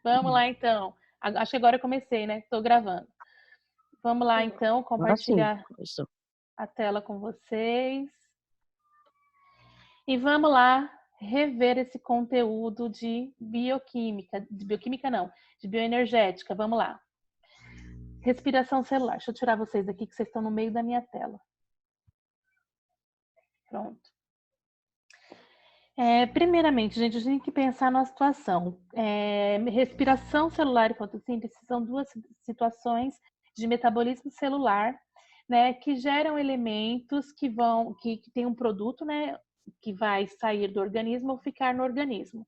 Vamos lá, então. Acho que agora eu comecei, né? Estou gravando. Vamos lá, então, Agora sim, compartilhar começou. a tela com vocês. E vamos lá rever esse conteúdo de bioquímica não, de bioenergética. Vamos lá. Respiração celular. Deixa eu tirar vocês aqui que vocês estão no meio da minha tela. Pronto. Primeiramente, gente, a gente tem que pensar na situação. Respiração celular e fotossíntese são duas situações de metabolismo celular, né, que geram elementos que tem um produto, né, que vai sair do organismo ou ficar no organismo.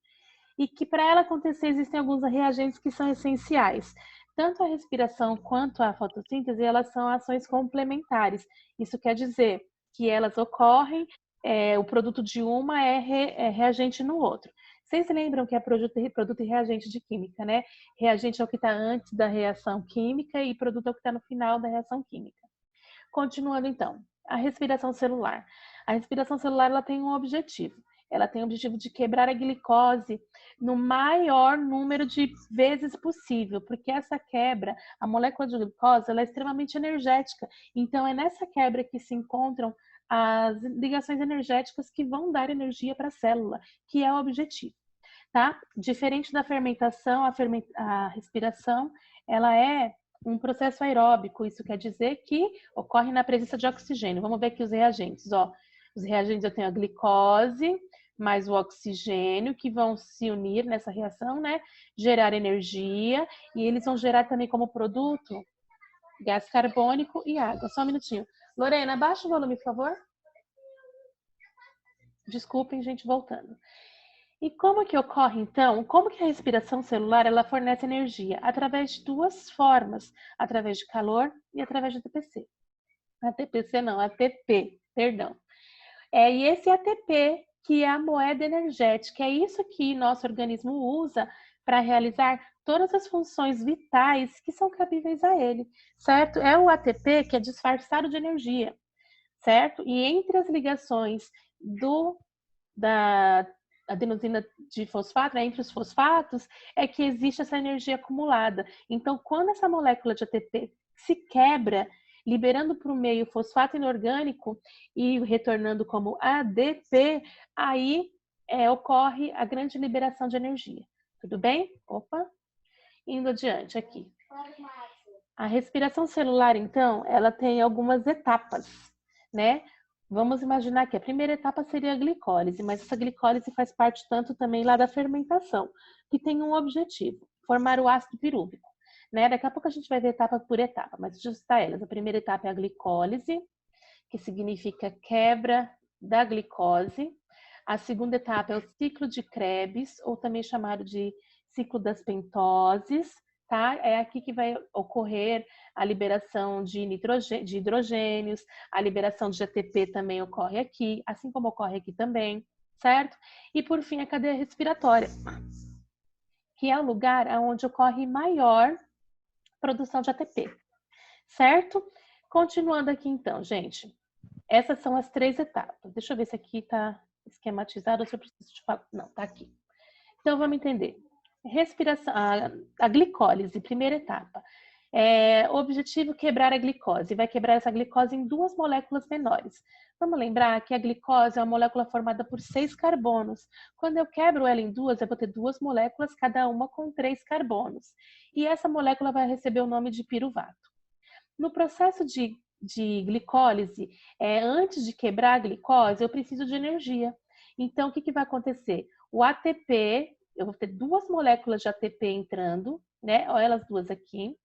E que para ela acontecer existem alguns reagentes que são essenciais. Tanto a respiração quanto a fotossíntese, elas são ações complementares. Isso quer dizer que elas ocorrem, o produto de uma é reagente no outro. Vocês lembram que é produto e reagente de química, né? Reagente é o que está antes da reação química e produto é o que está no final da reação química. Continuando então, a respiração celular. A respiração celular ela tem um objetivo. Ela tem o objetivo de quebrar a glicose no maior número de vezes possível, porque essa quebra, a molécula de glicose, ela é extremamente energética. Então é nessa quebra que se encontram as ligações energéticas que vão dar energia para a célula, que é o objetivo, tá? Diferente da fermentação, a respiração, ela é um processo aeróbico, isso quer dizer que ocorre na presença de oxigênio. Vamos ver aqui os reagentes, ó. Os reagentes eu tenho a glicose mais o oxigênio que vão se unir nessa reação, né? Gerar energia e eles vão gerar também como produto gás carbônico e água. Só um minutinho. Lorena, abaixa o volume, por favor. Desculpem, gente, voltando. E como que ocorre, então? Como que a respiração celular ela fornece energia? Através de duas formas, através de calor e através de ATPC. ATPC não, ATP, perdão. E esse ATP que é a moeda energética, é isso que nosso organismo usa para realizar todas as funções vitais que são cabíveis a ele, certo? É o ATP que é disfarçado de energia, certo? E entre as ligações da adenosina de fosfato, né, entre os fosfatos, é que existe essa energia acumulada. Então, quando essa molécula de ATP se quebra, liberando para o meio fosfato inorgânico e retornando como ADP, aí ocorre a grande liberação de energia. Tudo bem? Opa! Indo adiante aqui. A respiração celular, então, ela tem algumas etapas, né? Vamos imaginar que a primeira etapa seria a glicólise, mas essa glicólise faz parte tanto também lá da fermentação, que tem um objetivo, formar o ácido pirúvico, né? Daqui a pouco a gente vai ver etapa por etapa, mas deixa eu citar elas. A primeira etapa é a glicólise, que significa quebra da glicose. A segunda etapa é o ciclo de Krebs, ou também chamado de ciclo das pentoses, tá? É aqui que vai ocorrer a liberação de hidrogênios, a liberação de ATP também ocorre aqui, assim como ocorre aqui também, certo? E por fim, a cadeia respiratória, que é o lugar onde ocorre maior produção de ATP, certo? Continuando aqui então, gente. Essas são as três etapas. Deixa eu ver se aqui está esquematizado ou se eu preciso de falar. Não, está aqui. Então, vamos entender. Respiração, a glicólise, primeira etapa. O objetivo quebrar a glicose. Vai quebrar essa glicose em duas moléculas menores. Vamos lembrar que a glicose é uma molécula formada por 6 carbonos. Quando eu quebro ela em duas, eu vou ter duas moléculas, cada uma com 3 carbonos. E essa molécula vai receber o nome de piruvato. No processo de glicólise, antes de quebrar a glicose, eu preciso de energia. Então, o que vai acontecer? O ATP, eu vou ter duas moléculas de ATP entrando, né? Olha elas duas aqui.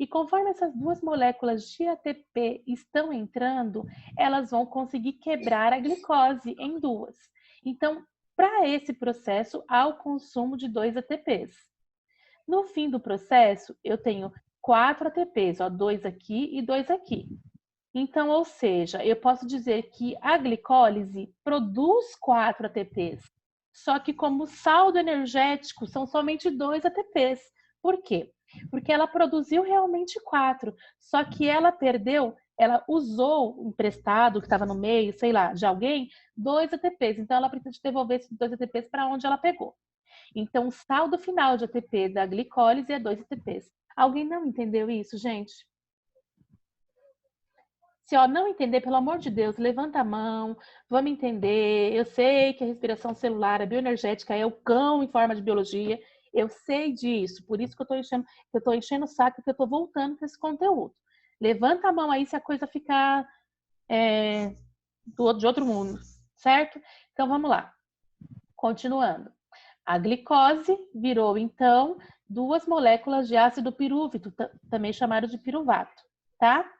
E conforme essas duas moléculas de ATP estão entrando, elas vão conseguir quebrar a glicose em duas. Então, para esse processo, há o consumo de 2 ATPs. No fim do processo, eu tenho 4 ATPs, ó, 2 aqui e 2 aqui. Então, ou seja, eu posso dizer que a glicólise produz 4 ATPs, só que como saldo energético são somente 2 ATPs. Por quê? Porque ela produziu realmente 4, só que ela perdeu, ela usou emprestado que estava no meio, sei lá, de alguém, 2 ATPs. Então, ela precisa devolver esses 2 ATPs para onde ela pegou. Então, o saldo final de ATP da glicólise é 2 ATPs. Alguém não entendeu isso, gente? Se não entender, pelo amor de Deus, levanta a mão, vamos entender. Eu sei que a respiração celular, a bioenergética é o cão em forma de biologia. Eu sei disso, por isso que eu tô enchendo o saco, que eu tô voltando para esse conteúdo. Levanta a mão aí se a coisa ficar de outro mundo, certo? Então vamos lá. Continuando. A glicose virou, então, 2 moléculas de ácido pirúvico, também chamado de piruvato, tá?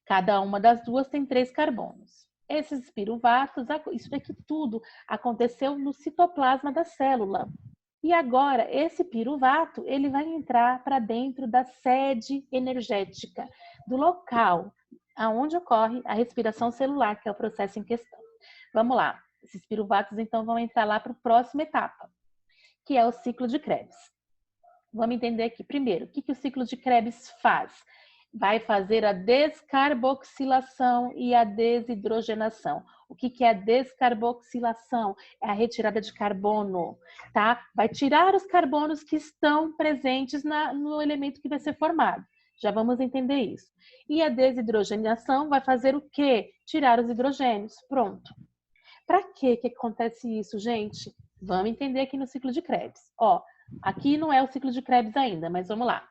Cada uma das duas tem 3 carbonos. Esses piruvatos, isso daqui tudo aconteceu no citoplasma da célula. E agora, esse piruvato, ele vai entrar para dentro da sede energética, do local aonde ocorre a respiração celular, que é o processo em questão. Vamos lá. Esses piruvatos, então, vão entrar lá para a próxima etapa, que é o ciclo de Krebs. Vamos entender aqui. Primeiro, o que o ciclo de Krebs faz? Vai fazer a descarboxilação e a desidrogenação. O que é a descarboxilação? É a retirada de carbono, tá? Vai tirar os carbonos que estão presentes no elemento que vai ser formado. Já vamos entender isso. E a desidrogenação vai fazer o quê? Tirar os hidrogênios. Pronto. Para que acontece isso, gente? Vamos entender aqui no ciclo de Krebs. Ó, aqui não é o ciclo de Krebs ainda, mas vamos lá.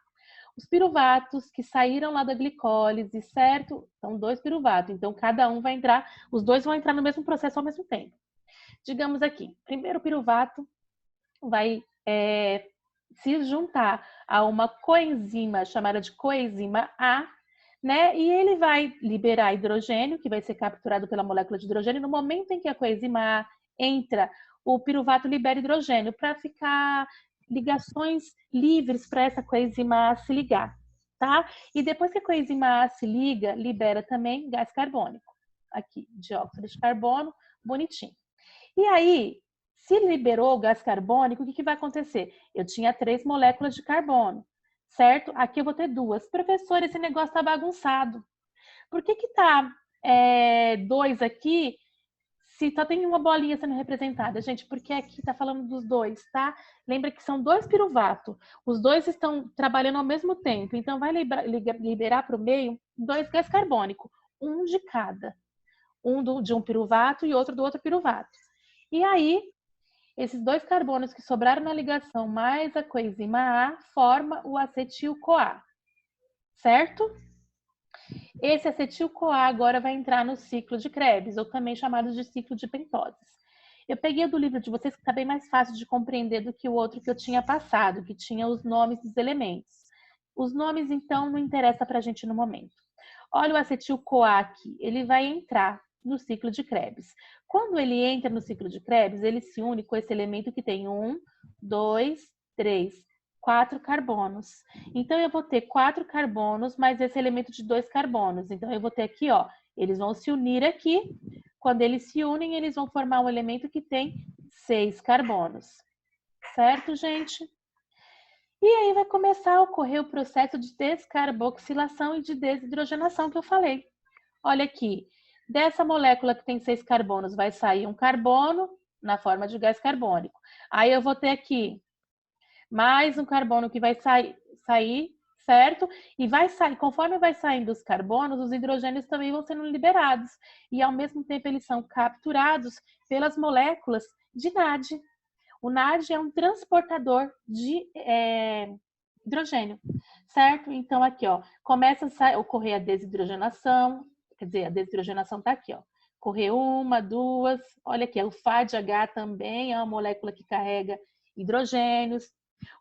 Os piruvatos que saíram lá da glicólise, certo? São 2 piruvatos, então cada um vai entrar, os 2 vão entrar no mesmo processo ao mesmo tempo. Digamos aqui, primeiro piruvato vai se juntar a uma coenzima chamada de coenzima A, né? E ele vai liberar hidrogênio, que vai ser capturado pela molécula de hidrogênio. No momento em que a coenzima A entra, o piruvato libera hidrogênio para ficar ligações livres para essa coenzima A se ligar, tá? E depois que a coenzima A se liga, libera também gás carbônico. Aqui, dióxido de carbono, bonitinho. E aí, se liberou o gás carbônico, o que vai acontecer? Eu tinha 3 moléculas de carbono, certo? Aqui eu vou ter 2. Professor, esse negócio está bagunçado. Por que tá 2 aqui se só tem uma bolinha sendo representada? Gente, porque aqui está falando dos 2, tá? Lembra que são 2 piruvatos. Os 2 estão trabalhando ao mesmo tempo. Então, vai liberar para o meio 2 gás carbônico. Um de cada. Um de um piruvato e outro do outro piruvato. E aí, esses 2 carbonos que sobraram na ligação mais a coenzima A forma o acetil-CoA, certo? Esse acetil-CoA agora vai entrar no ciclo de Krebs, ou também chamado de ciclo de pentoses. Eu peguei do livro de vocês que está bem mais fácil de compreender do que o outro que eu tinha passado, que tinha os nomes dos elementos. Os nomes, então, não interessa para a gente no momento. Olha o acetil-CoA aqui, ele vai entrar no ciclo de Krebs. Quando ele entra no ciclo de Krebs, ele se une com esse elemento que tem 1, 2, 3, 4 carbonos. Então, eu vou ter 4 carbonos mais esse elemento de 2 carbonos. Então, eu vou ter aqui, ó, eles vão se unir aqui. Quando eles se unem, eles vão formar um elemento que tem 6 carbonos. Certo, gente? E aí vai começar a ocorrer o processo de descarboxilação e de desidrogenação que eu falei. Olha aqui, dessa molécula que tem 6 carbonos, vai sair um carbono na forma de gás carbônico. Aí eu vou ter aqui mais um carbono que vai sair, certo? E vai sair, conforme vai saindo os carbonos, os hidrogênios também vão sendo liberados. E ao mesmo tempo eles são capturados pelas moléculas de NAD. O NAD é um transportador de hidrogênio, certo? Então aqui, ó, começa a ocorrer a desidrogenação, quer dizer, a desidrogenação está aqui, ó. Correr 1, 2, olha aqui, o FADH também é uma molécula que carrega hidrogênios.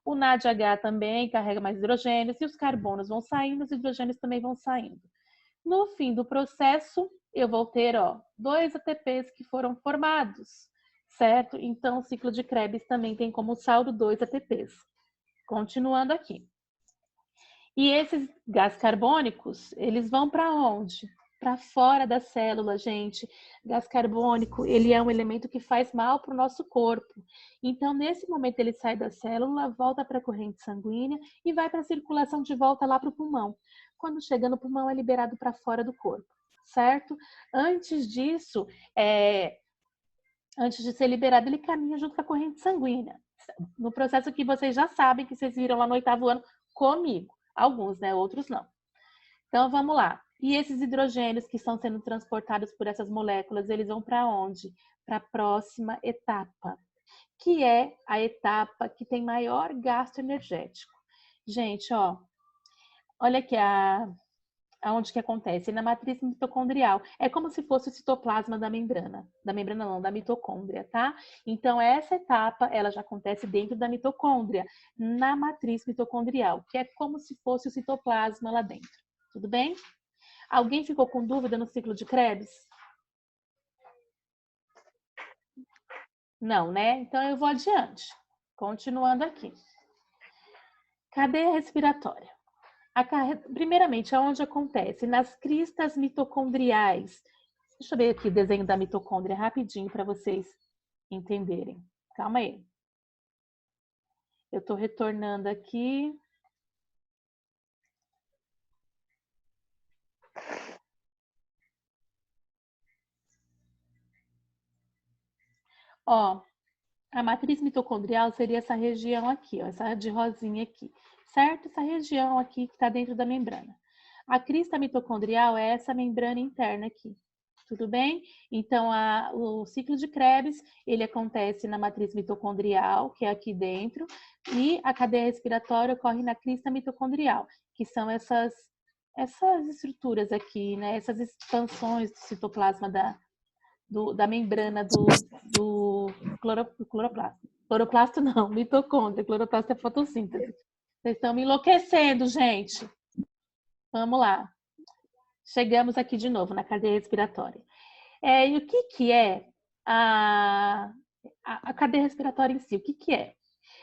O NADH também carrega mais hidrogênios e os carbonos vão saindo, os hidrogênios também vão saindo. No fim do processo, eu vou ter, ó, 2 ATPs que foram formados, certo? Então, o ciclo de Krebs também tem como saldo 2 ATPs. Continuando aqui. E esses gás carbônicos, eles vão para onde? Para fora da célula, gente. Gás carbônico, ele é um elemento que faz mal para o nosso corpo. Então, nesse momento, ele sai da célula, volta para a corrente sanguínea e vai para a circulação de volta lá para o pulmão. Quando chega no pulmão, é liberado para fora do corpo, certo? Antes disso, antes de ser liberado, ele caminha junto com a corrente sanguínea, No processo que vocês já sabem, que vocês viram lá no 8º ano comigo. Alguns, né? Outros não. Então, vamos lá. E esses hidrogênios que estão sendo transportados por essas moléculas, eles vão para onde? Para a próxima etapa, que é a etapa que tem maior gasto energético. Gente, ó, olha aqui aonde que acontece, na matriz mitocondrial. É como se fosse o citoplasma da membrana não, da mitocôndria, tá? Então, essa etapa, ela já acontece dentro da mitocôndria, na matriz mitocondrial, que é como se fosse o citoplasma lá dentro. Tudo bem? Alguém ficou com dúvida no ciclo de Krebs? Não, né? Então, eu vou adiante. Continuando aqui. Cadeia respiratória. Primeiramente, aonde acontece? Nas cristas mitocondriais. Deixa eu ver aqui o desenho da mitocôndria rapidinho para vocês entenderem. Calma aí. Eu estou retornando aqui. Ó, a matriz mitocondrial seria essa região aqui, ó, essa de rosinha aqui, certo? Essa região aqui que está dentro da membrana. A crista mitocondrial é essa membrana interna aqui, tudo bem? Então, o ciclo de Krebs, ele acontece na matriz mitocondrial, que é aqui dentro, e a cadeia respiratória ocorre na crista mitocondrial, que são essas estruturas aqui, né? Essas expansões do citoplasma da membrana do cloroplasto. Cloroplasto não, mitocôndria. Cloroplasto é fotossíntese. Vocês estão me enlouquecendo, gente. Vamos lá. Chegamos aqui de novo na cadeia respiratória. E o que é a cadeia respiratória em si? O que é?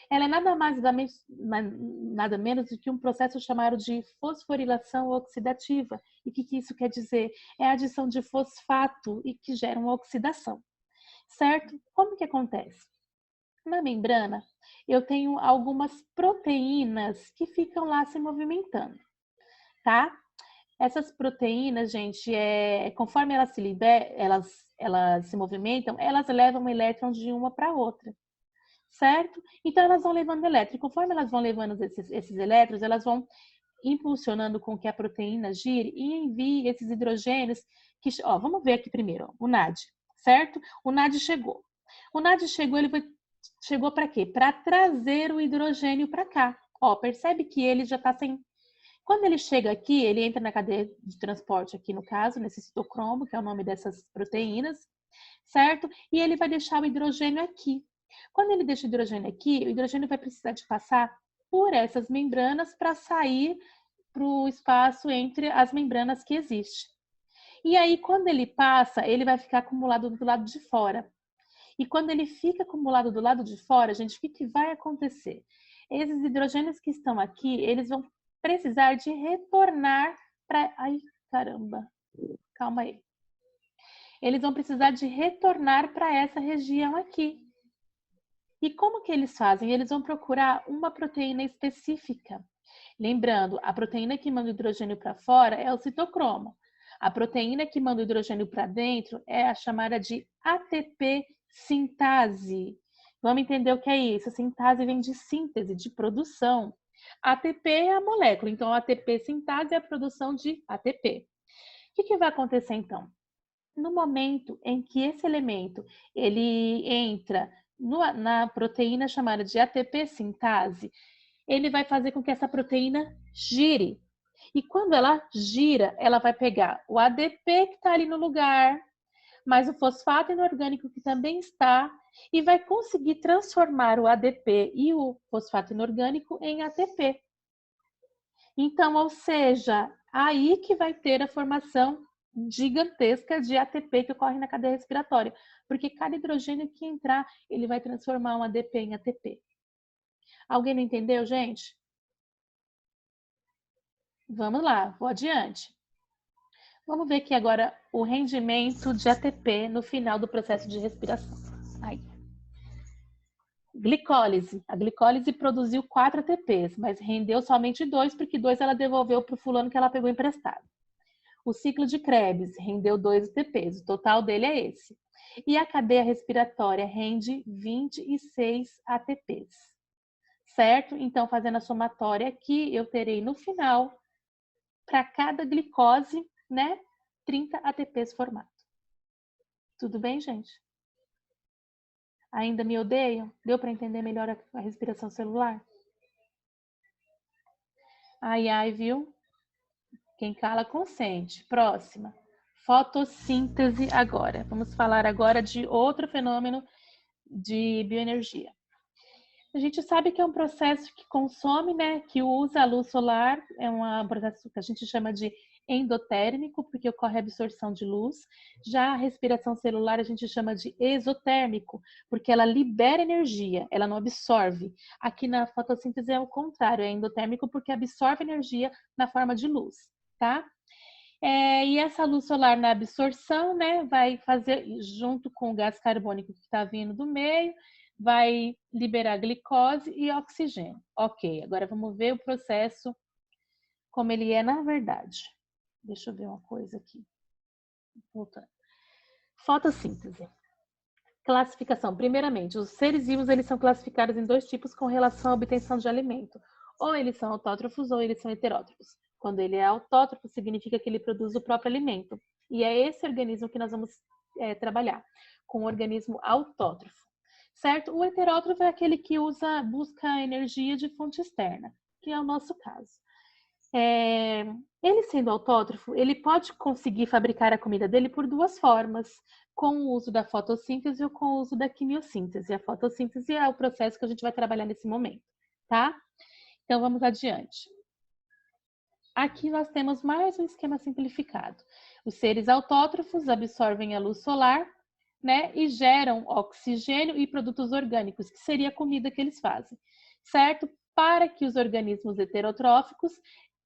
Ela é nada menos do que um processo chamado de fosforilação oxidativa. E o que isso quer dizer? É a adição de fosfato e que gera uma oxidação. Certo? Como que acontece? Na membrana, eu tenho algumas proteínas que ficam lá se movimentando, tá? Essas proteínas, gente, conforme elas se movimentam, elas levam um elétron de uma para outra, certo? Então, elas vão levando elétron. E conforme elas vão levando esses elétrons, elas vão impulsionando com que a proteína gire e envie esses hidrogênios que, ó, vamos ver aqui primeiro, ó, o NAD, certo? O NAD chegou. O NAD chegou, chegou para quê? Para trazer o hidrogênio para cá. Ó, percebe que ele já está sem. Quando ele chega aqui, ele entra na cadeia de transporte aqui no caso, nesse citocromo, que é o nome dessas proteínas, certo? E ele vai deixar o hidrogênio aqui. Quando ele deixa o hidrogênio aqui, o hidrogênio vai precisar de passar por essas membranas para sair para o espaço entre as membranas que existe. E aí, quando ele passa, ele vai ficar acumulado do lado de fora. E quando ele fica acumulado do lado de fora, gente, o que vai acontecer? Esses hidrogênios que estão aqui, eles vão precisar de retornar para... Ai, caramba. Calma aí. Eles vão precisar de retornar para essa região aqui. E como que eles fazem? Eles vão procurar uma proteína específica. Lembrando, a proteína que manda o hidrogênio para fora é o citocromo. A proteína que manda o hidrogênio para dentro é a chamada de ATP sintase. Vamos entender o que é isso? A sintase vem de síntese, de produção. ATP é a molécula, então a ATP sintase é a produção de ATP. O que vai acontecer então? No momento em que esse elemento ele entra na proteína chamada de ATP sintase, ele vai fazer com que essa proteína gire. E quando ela gira, ela vai pegar o ADP que está ali no lugar, mais o fosfato inorgânico que também está, e vai conseguir transformar o ADP e o fosfato inorgânico em ATP. Então, ou seja, aí que vai ter a formação gigantesca de ATP que ocorre na cadeia respiratória, porque cada hidrogênio que entrar, ele vai transformar um ADP em ATP. Alguém não entendeu, gente? Vamos lá, vou adiante. Vamos ver aqui agora o rendimento de ATP no final do processo de respiração. Aí. Glicólise. A glicólise produziu 4 ATPs, mas rendeu somente 2, porque 2 ela devolveu para o fulano que ela pegou emprestado. O ciclo de Krebs rendeu 2 ATPs, o total dele é esse. E a cadeia respiratória rende 26 ATPs, certo? Então, fazendo a somatória aqui, eu terei no final, para cada glicose, né, 30 ATPs formados. Tudo bem, gente? Ainda me odeiam? Deu para entender melhor a respiração celular? Ai, ai, viu? Quem cala consente. Próxima. Fotossíntese agora. Vamos falar agora de outro fenômeno de bioenergia. A gente sabe que é um processo que consome, né, que usa a luz solar, é um processo que a gente chama de endotérmico, porque ocorre a absorção de luz. Já a respiração celular a gente chama de exotérmico, porque ela libera energia, ela não absorve. Aqui na fotossíntese é o contrário, é endotérmico porque absorve energia na forma de luz, tá? E essa luz solar na absorção, né, vai fazer, junto com o gás carbônico que está vindo do meio, vai liberar glicose e oxigênio. Ok, agora vamos ver o processo como ele é na verdade. Deixa eu ver uma coisa aqui. Voltando. Fotossíntese. Classificação. Primeiramente, os seres vivos eles são classificados em 2 tipos com relação à obtenção de alimento. Ou eles são autótrofos ou eles são heterótrofos. Quando ele é autótrofo, significa que ele produz o próprio alimento. E é esse organismo que nós vamos trabalhar, com o organismo autótrofo. Certo? O heterótrofo é aquele que busca energia de fonte externa, que é o nosso caso. Ele sendo autótrofo, ele pode conseguir fabricar a comida dele por 2 formas, com o uso da fotossíntese ou com o uso da quimiossíntese. A fotossíntese é o processo que a gente vai trabalhar nesse momento, tá? Então, vamos adiante. Aqui nós temos mais um esquema simplificado. Os seres autótrofos absorvem a luz solar, né, e geram oxigênio e produtos orgânicos, que seria a comida que eles fazem, certo? Para que os organismos heterotróficos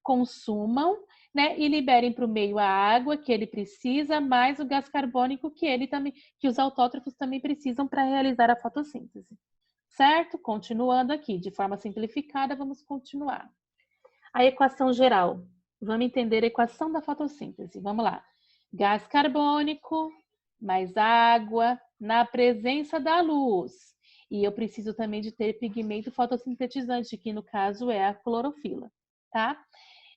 consumam, né, e liberem para o meio a água que ele precisa, mais o gás carbônico que os autótrofos também precisam para realizar a fotossíntese, certo? Continuando aqui, de forma simplificada, vamos continuar. A equação geral. Vamos entender a equação da fotossíntese. Vamos lá. Gás carbônico mais água na presença da luz. E eu preciso também de ter pigmento fotossintetizante, que no caso é a clorofila, tá?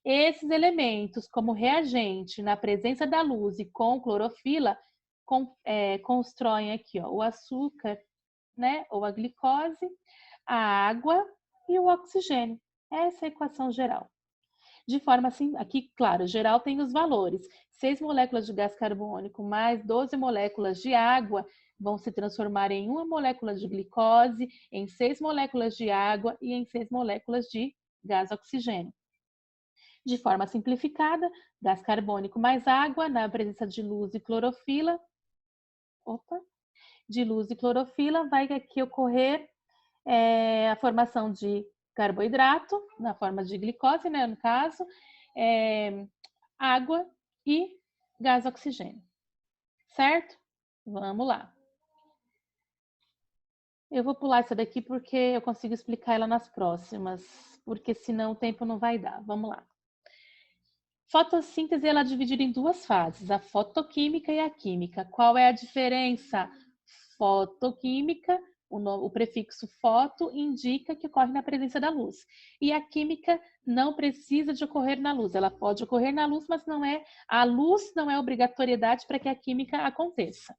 Esses elementos, como reagente na presença da luz e com clorofila, constroem aqui ó, o açúcar, né, ou a glicose, a água e o oxigênio. Essa é a equação geral. De forma assim, aqui, claro, geral tem os valores. 6 moléculas de gás carbônico mais 12 moléculas de água vão se transformar em 1 molécula de glicose, em 6 moléculas de água e em 6 moléculas de gás oxigênio. De forma simplificada, gás carbônico mais água na presença de luz e clorofila. De luz e clorofila vai aqui ocorrer a formação de carboidrato, na forma de glicose, né, no caso, água e gás oxigênio. Certo? Vamos lá. Eu vou pular essa daqui porque eu consigo explicar ela nas próximas, porque senão o tempo não vai dar. Vamos lá. Fotossíntese ela é dividida em 2 fases, a fotoquímica e a química. Qual é a diferença? Fotoquímica, o prefixo foto indica que ocorre na presença da luz. E a química não precisa de ocorrer na luz. Ela pode ocorrer na luz, mas a luz não é obrigatoriedade para que a química aconteça.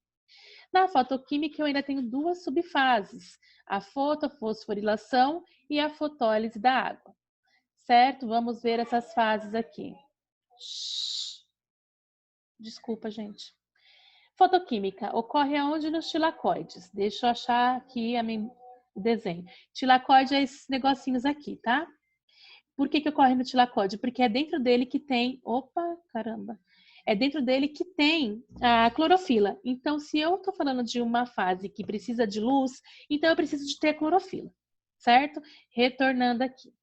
Na fotoquímica eu ainda tenho 2 subfases, a fotofosforilação e a fotólise da água. Certo? Vamos ver essas fases aqui. Desculpa, gente. Fotoquímica ocorre aonde? Nos tilacoides. Deixa eu achar aqui o desenho. Tilacoide é esses negocinhos aqui, tá? Por que ocorre no tilacoide? Porque é dentro dele que tem... Opa, caramba! É dentro dele que tem a clorofila. Então, se eu estou falando de uma fase que precisa de luz, então eu preciso de ter clorofila, certo? Retornando aqui.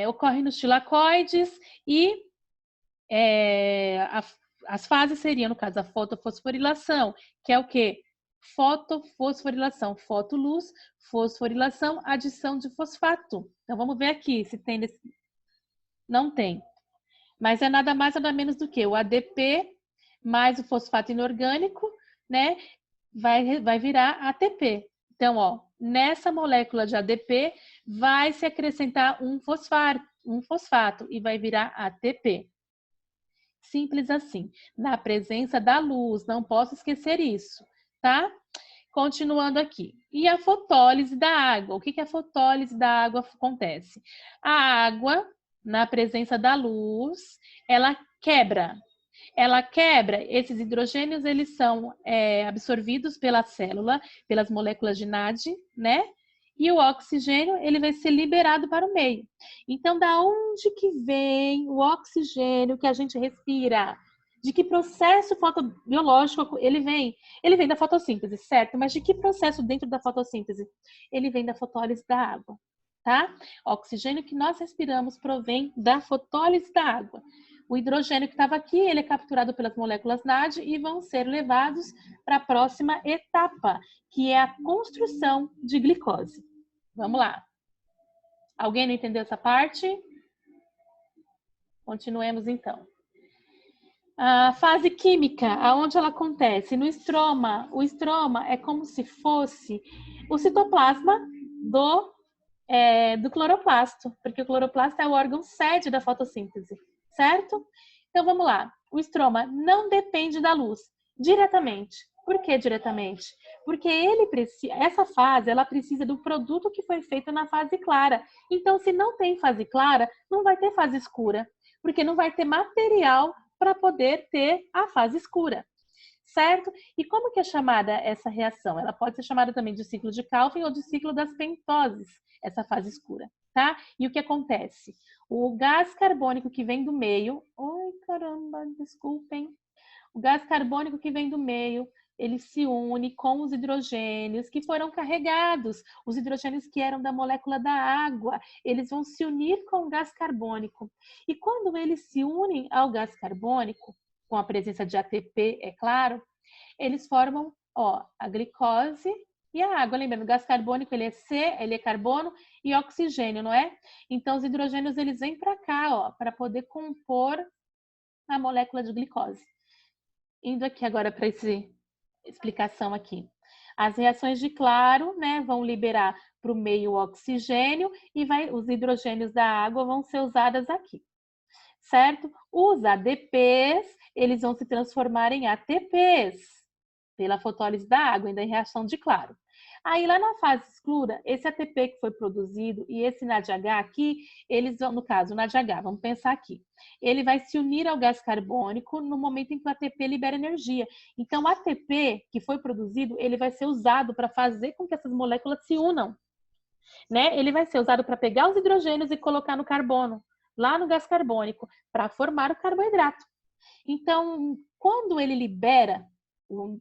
Ocorre nos tilacoides e as fases seriam, no caso, a fotofosforilação, que é o quê? Fotofosforilação, fotoluz, fosforilação, adição de fosfato. Então, vamos ver aqui se tem... Não tem. Mas é nada mais nada menos do que o ADP mais o fosfato inorgânico, né? Vai virar ATP. Então, ó, nessa molécula de ADP vai se acrescentar um fosfato e vai virar ATP. Simples assim, na presença da luz, não posso esquecer isso, tá? Continuando aqui. E a fotólise da água? O que a fotólise da água acontece? A água, na presença da luz, ela quebra. Ela quebra, esses hidrogênios, eles são absorvidos pela célula, pelas moléculas de NAD, né? E o oxigênio, ele vai ser liberado para o meio. Então, da onde que vem o oxigênio que a gente respira? De que processo fotobiológico ele vem? Ele vem da fotossíntese, certo? Mas de que processo dentro da fotossíntese? Ele vem da fotólise da água, tá? O oxigênio que nós respiramos provém da fotólise da água. O hidrogênio que estava aqui, ele é capturado pelas moléculas NAD e vão ser levados para a próxima etapa, que é a construção de glicose. Vamos lá. Alguém não entendeu essa parte? Continuemos então. A fase química, aonde ela acontece? No estroma. O estroma é como se fosse o citoplasma do cloroplasto, porque o cloroplasto é o órgão sede da fotossíntese, certo? Então vamos lá. O estroma não depende da luz diretamente. Por que diretamente? Porque essa fase ela precisa do produto que foi feito na fase clara. Então, se não tem fase clara, não vai ter fase escura, porque não vai ter material para poder ter a fase escura, certo? E como que é chamada essa reação? Ela pode ser chamada também de ciclo de Calvin ou de ciclo das pentoses, essa fase escura, tá? E o que acontece? O gás carbônico que vem do meio... Oi, caramba, desculpem. O gás carbônico que vem do meio, ele se une com os hidrogênios que foram carregados. Os hidrogênios que eram da molécula da água, eles vão se unir com o gás carbônico. E quando eles se unem ao gás carbônico, com a presença de ATP, é claro, eles formam, ó, a glicose e a água. Lembrando, o gás carbônico, ele é carbono e oxigênio, não é? Então, os hidrogênios, eles vêm para cá, ó, para poder compor a molécula de glicose. Indo aqui agora para essa explicação aqui. As reações de claro, né, vão liberar para o meio oxigênio e os hidrogênios da água vão ser usadas aqui, certo? Os ADPs, eles vão se transformar em ATPs pela fotólise da água, ainda em reação de claro. Aí lá na fase escura, esse ATP que foi produzido e esse NADH aqui, eles vão, no caso, o NADH, vamos pensar aqui, ele vai se unir ao gás carbônico no momento em que o ATP libera energia. Então, o ATP que foi produzido, ele vai ser usado para fazer com que essas moléculas se unam, né? Ele vai ser usado para pegar os hidrogênios e colocar no carbono, lá no gás carbônico, para formar o carboidrato. Então, quando ele libera,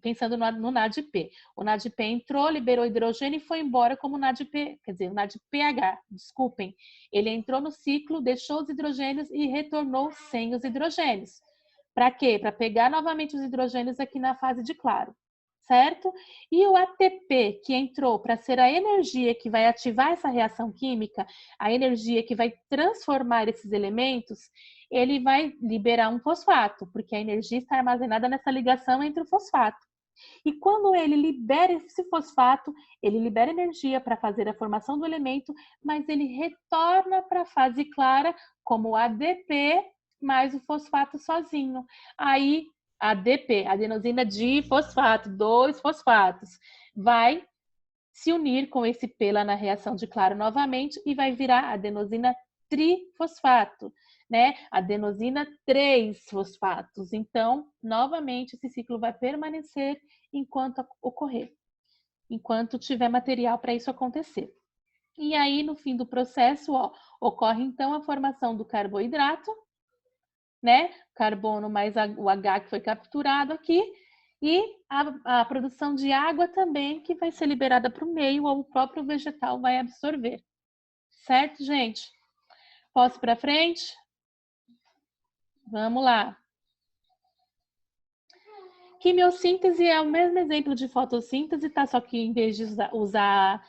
pensando no NADP, o NADP entrou, liberou hidrogênio e foi embora como NADP, quer dizer, o NADPH, desculpem. Ele entrou no ciclo, deixou os hidrogênios e retornou sem os hidrogênios. Para quê? Para pegar novamente os hidrogênios aqui na fase de claro, certo? E o ATP que entrou para ser a energia que vai ativar essa reação química, a energia que vai transformar esses elementos, ele vai liberar um fosfato, porque a energia está armazenada nessa ligação entre o fosfato. E quando ele libera esse fosfato, ele libera energia para fazer a formação do elemento, mas ele retorna para a fase clara como ADP mais o fosfato sozinho. Aí, ADP, adenosina difosfato, 2 fosfatos, vai se unir com esse P lá na reação de claro novamente e vai virar adenosina trifosfato, né? Adenosina 3 fosfatos. Então, novamente, esse ciclo vai permanecer enquanto ocorrer, enquanto tiver material para isso acontecer. E aí, no fim do processo, ó, ocorre então a formação do carboidrato, né? Carbono mais o H que foi capturado aqui, e a produção de água também, que vai ser liberada para o meio, ou o próprio vegetal vai absorver. Certo, gente? Posso ir para frente? Vamos lá. Quimiossíntese é o mesmo exemplo de fotossíntese, tá? Só que em vez de usar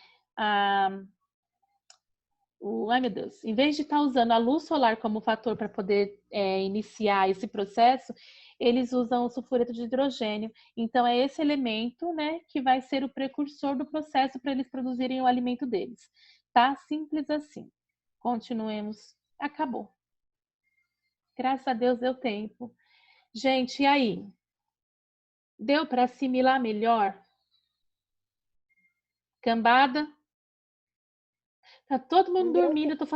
ai meu Deus, em vez de estar usando a luz solar como fator para poder iniciar esse processo, eles usam o sulfureto de hidrogênio. Então é esse elemento, né, que vai ser o precursor do processo para eles produzirem o alimento deles. Tá? Simples assim. Continuemos. Acabou. Graças a Deus deu tempo. Gente, e aí? Deu para assimilar melhor? Cambada? Tá todo mundo dormindo, eu tô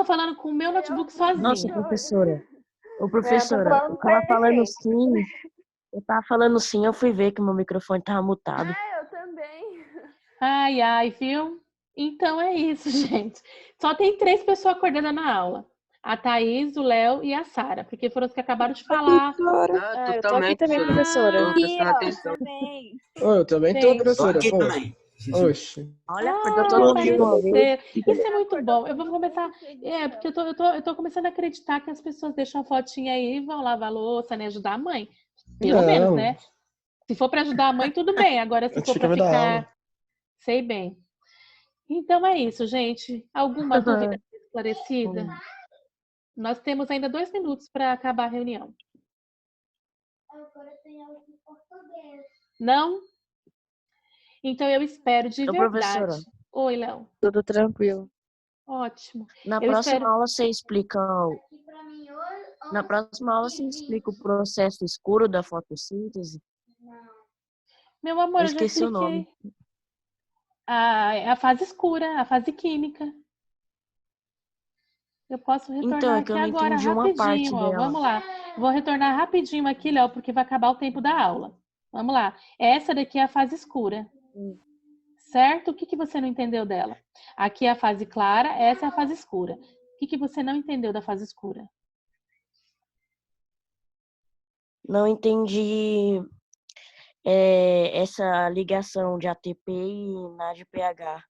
falando com o meu notebook Nossa, sozinha. professora. Ô, É, eu tô professora, falando eu tava falando perfeito. sim. Eu tava falando sim, eu fui ver que meu microfone tava mutado. Ah, eu também. Ai, ai, viu? Então é isso, gente. Só tem 3 pessoas acordando na aula. A Thaís, o Léo e a Sara, porque foram os que acabaram de falar. Ah, Eu tô aqui totalmente, também, professora. professora. Tô Aqui, prestando ó, atenção. também. Eu também tô, Gente. professora. Aqui Pô, também. oxe. Olha, acordou todo Ah, mundo de uma vez. apareceu. Isso é muito bom. Eu vou começar. Porque eu tô começando a acreditar que as pessoas deixam a fotinha aí e vão lavar a louça, né? Ajudar a mãe. Pelo menos, Não, né? Se for para ajudar a mãe, tudo bem. Agora, se eu for tinha que para me dar ficar. aula. Sei bem. Então é isso, gente. Alguma dúvida esclarecida? Nós temos ainda 2 minutos para acabar a reunião. Não? Então eu espero de Ô, professora. verdade. Oi, Léo. Tudo tranquilo. Ótimo. Na Eu próxima espero. aula você explica Na próxima aula você explica o processo escuro da fotossíntese. Meu amor, Eu eu já esqueci o nome. expliquei. A fase escura, a fase química. Eu posso Então, retornar é que aqui eu não agora, entendi uma rapidinho, parte ó. dela. Vamos lá. Vou retornar rapidinho aqui, Léo, porque vai acabar o tempo da aula. Vamos lá. Essa daqui é a fase escura. Certo? O que você não entendeu dela? Aqui é a fase clara, essa é a fase escura. O que você não entendeu da fase escura? Não entendi essa ligação de ATP e NADPH.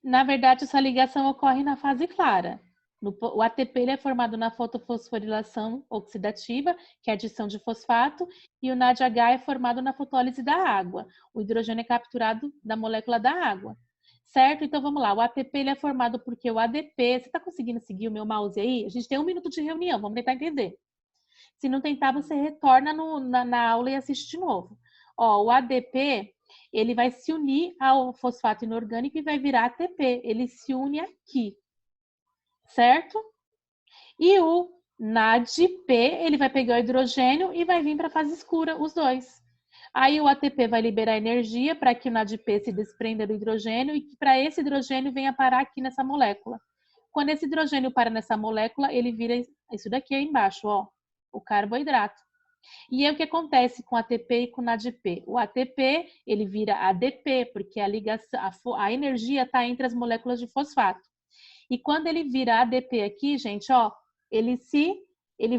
Na verdade, essa ligação ocorre na fase clara. O ATP ele é formado na fotofosforilação oxidativa, que é a adição de fosfato, e o NADH é formado na fotólise da água. O hidrogênio é capturado da molécula da água. Certo? Então vamos lá. O ATP ele é formado porque o ADP. Você está conseguindo seguir o meu mouse aí? A gente tem 1 minuto de reunião, vamos tentar entender. Se não tentar, você retorna na aula e assiste de novo. Ó, o ADP ele vai se unir ao fosfato inorgânico e vai virar ATP. Ele se une aqui, certo? E o NADP, ele vai pegar o hidrogênio e vai vir para a fase escura, os dois. Aí o ATP vai liberar energia para que o NADP se desprenda do hidrogênio e que para esse hidrogênio venha parar aqui nessa molécula. Quando esse hidrogênio para nessa molécula, ele vira isso daqui aí embaixo, ó, o carboidrato. E é o que acontece com ATP e com NADP. O ATP, ele vira ADP, porque a ligação, a energia está entre as moléculas de fosfato. E quando ele vira ADP aqui, gente, ó, ele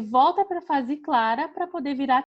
volta para a fase clara para poder virar